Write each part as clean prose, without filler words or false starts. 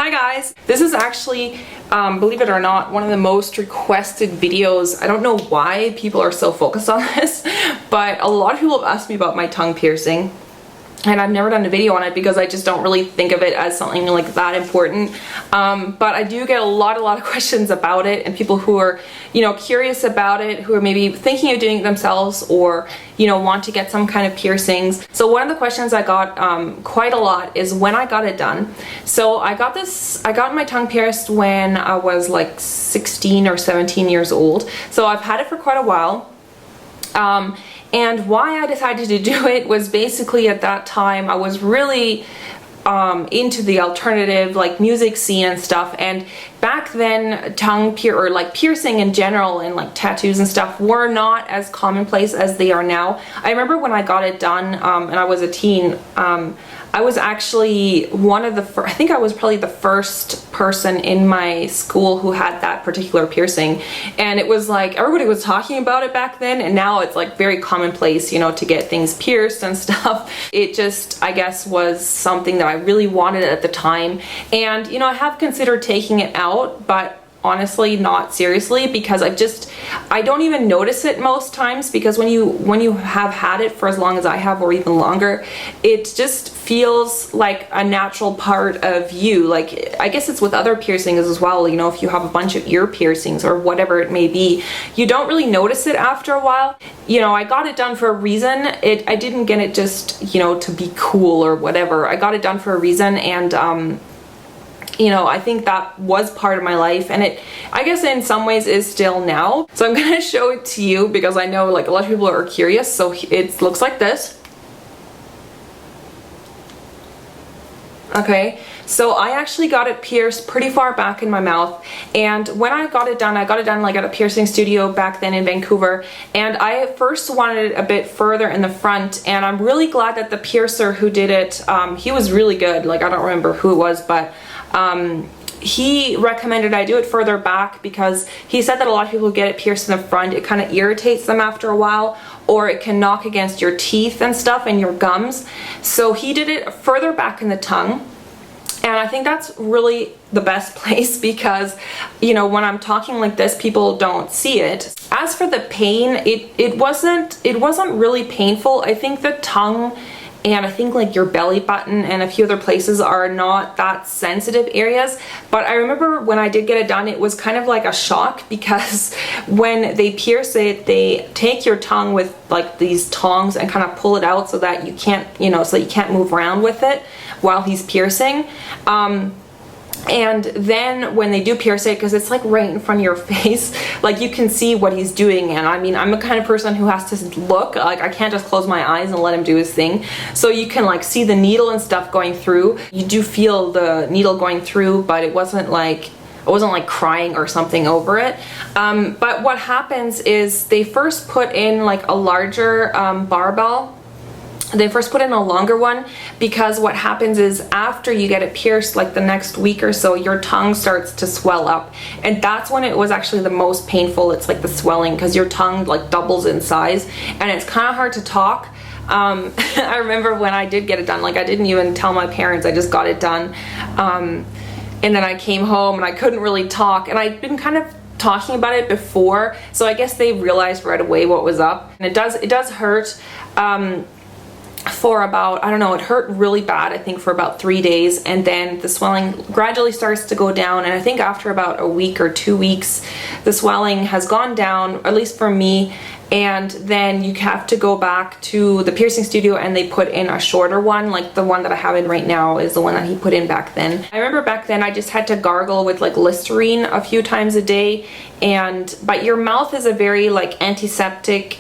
Hi guys! This is actually, believe it or not, one of the most requested videos. I don't know why people are so focused on this, but a lot of people have asked me about my tongue piercing. And I've never done a video on it because I just don't really think of it as something like that important. But I do get a lot of questions about it, and people who are, curious about it, who are maybe thinking of doing it themselves, or, want to get some kind of piercings. So one of the questions I got quite a lot is when I got it done. So I got my tongue pierced when I was like 16 or 17 years old. So I've had it for quite a while. And why I decided to do it was basically at that time I was really into the alternative music scene and stuff, and back then piercing in general and tattoos and stuff were not as commonplace as they are now. I remember when I got it done and I was a teen, I was actually one of the I think I was probably the first person in my school who had that particular piercing, and it was like everybody was talking about it back then, and now it's like very commonplace, to get things pierced and stuff. It just, I guess, was something that I really wanted at the time, and I have considered taking it out, but honestly not seriously, because I don't even notice it most times, because when you have had it for as long as I have, or even longer, it just feels like a natural part of you. I guess it's with other piercings as well, if you have a bunch of ear piercings or whatever it may be, you don't really notice it after a while. I got it done for a reason. I didn't get it just, to be cool or whatever. I got it done for a reason, and I think that was part of my life, and it, I guess in some ways, is still now. So I'm gonna show it to you because I know a lot of people are curious. So it looks like this. Okay, so I actually got it pierced pretty far back in my mouth, and when I got it done at a piercing studio back then in Vancouver, and I first wanted it a bit further in the front, and I'm really glad that the piercer who did it, he was really good. I don't remember who it was, but he recommended I do it further back because he said that a lot of people who get it pierced in the front, it kind of irritates them after a while, or it can knock against your teeth and stuff and your gums. So he did it further back in the tongue. And I think that's really the best place because, when I'm talking like this, people don't see it. As for the pain, it wasn't really painful. I think the tongue and I think your belly button and a few other places are not that sensitive areas. But I remember when I did get it done, it was kind of like a shock, because when they pierce it, they take your tongue with these tongs and kind of pull it out so that you can't, so you can't move around with it while he's piercing. And then when they do pierce it, because it's right in front of your face, you can see what he's doing. And I mean, I'm the kind of person who has to look, I can't just close my eyes and let him do his thing. So you can see the needle and stuff going through. You do feel the needle going through, but it wasn't I wasn't crying or something over it. But what happens is they first put in a larger barbell. They first put in a longer one, because what happens is after you get it pierced, the next week or so, your tongue starts to swell up, and that's when it was actually the most painful. It's the swelling, because your tongue doubles in size, and it's kind of hard to talk. I remember when I did get it done, I didn't even tell my parents, I just got it done, and then I came home and I couldn't really talk, and I'd been kind of talking about it before, so I guess they realized right away what was up. And it does hurt. For about, I don't know, it hurt really bad, I think, for about 3 days, and then the swelling gradually starts to go down, and I think after about a week or 2 weeks, the swelling has gone down, at least for me, and then you have to go back to the piercing studio and they put in a shorter one. The one that I have in right now is the one that he put in back then. I remember back then I just had to gargle with Listerine a few times a day, but your mouth is a very antiseptic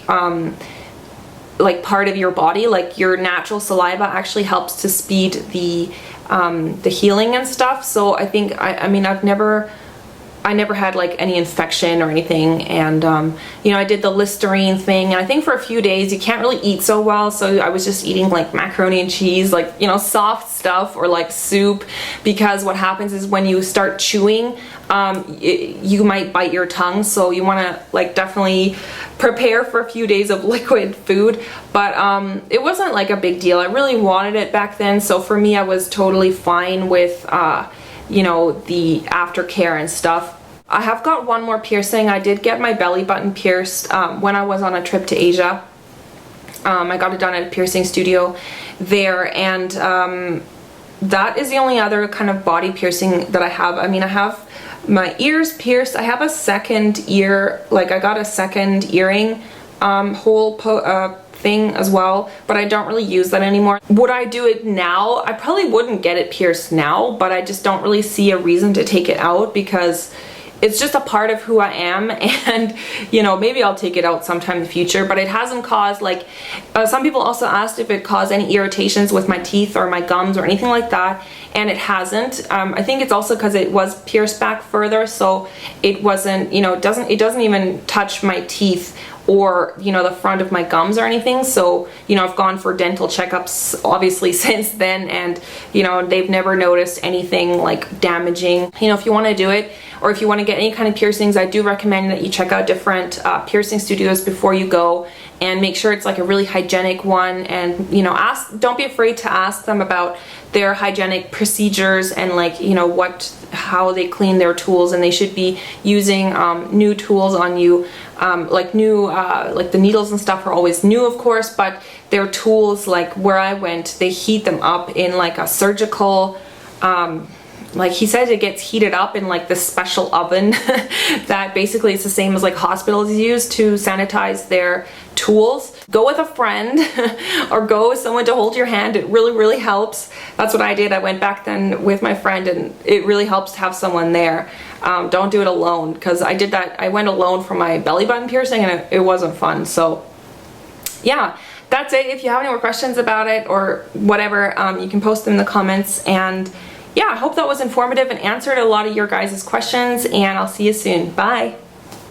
part of your body. Your natural saliva actually helps to speed the healing and stuff. So I think I mean I never had any infection or anything, and I did the Listerine thing, and I think for a few days you can't really eat so well, so I was just eating macaroni and cheese, soft stuff, or soup, because what happens is when you start chewing, you might bite your tongue, so you want to definitely prepare for a few days of liquid food. But it wasn't a big deal. I really wanted it back then, so for me I was totally fine with you know, the aftercare and stuff. I have got one more piercing. I did get my belly button pierced when I was on a trip to Asia. I got it done at a piercing studio there, and that is the only other kind of body piercing that I have. I mean, I have my ears pierced. I have a second ear, like I got a second earring hole thing as well, but I don't really use that anymore. Would I do it now? I probably wouldn't get it pierced now, but I just don't really see a reason to take it out because it's just a part of who I am, and you know, maybe I'll take it out sometime in the future, but it hasn't caused, like, some people also asked if it caused any irritations with my teeth or my gums or anything like that, and it hasn't. I think it's also because it was pierced back further, so it wasn't, you know, it doesn't even touch my teeth or, you know, the front of my gums or anything. So, you know, I've gone for dental checkups obviously since then, and you know, they've never noticed anything like damaging. You know, if you want to do it, or if you want to get any kind of piercings, I do recommend that you check out different piercing studios before you go, and make sure it's like a really hygienic one, and you know, don't be afraid to ask them about their hygienic procedures and, like, you know, how they clean their tools, and they should be using new tools on you, like the needles and stuff are always new, of course, but their tools, like where I went, they heat them up in like a surgical, like he said, it gets heated up in like this special oven that basically it's the same as like hospitals use to sanitize their tools. Go with a friend or go with someone to hold your hand. It really helps. That's what I did. I went back then with my friend, and it really helps to have someone there. Don't do it alone, because I did that. I went alone for my belly button piercing, and it wasn't fun. So yeah, that's it. If you have any more questions about it or whatever, you can post them in the comments. And yeah, I hope that was informative and answered a lot of your guys' questions, and I'll see you soon. Bye.